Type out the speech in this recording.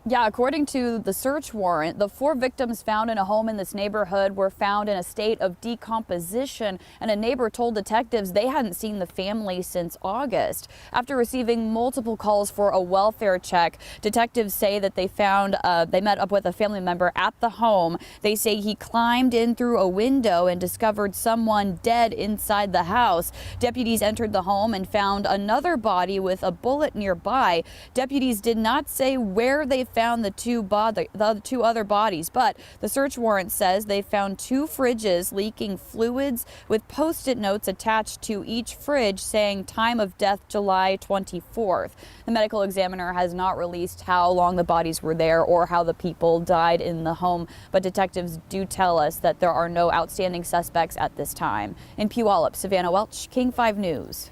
Yeah, according to the search warrant, the 4 victims found in a home in this neighborhood were found in a state of decomposition, and a neighbor told detectives they hadn't seen the family since August. After receiving multiple calls for a welfare check, detectives say that they met up with a family member at the home. They say he climbed in through a window and discovered someone dead inside the house. Deputies entered the home and found another body with a bullet nearby. Deputies did not say where they found the two other bodies, but the search warrant says they found 2 fridges leaking fluids with post-it notes attached to each fridge saying time of death July 24th. The medical examiner has not released how long the bodies were there or how the people died in the home, but detectives do tell us that there are no outstanding suspects at this time. In Puyallup, Savannah Welch, King 5 News.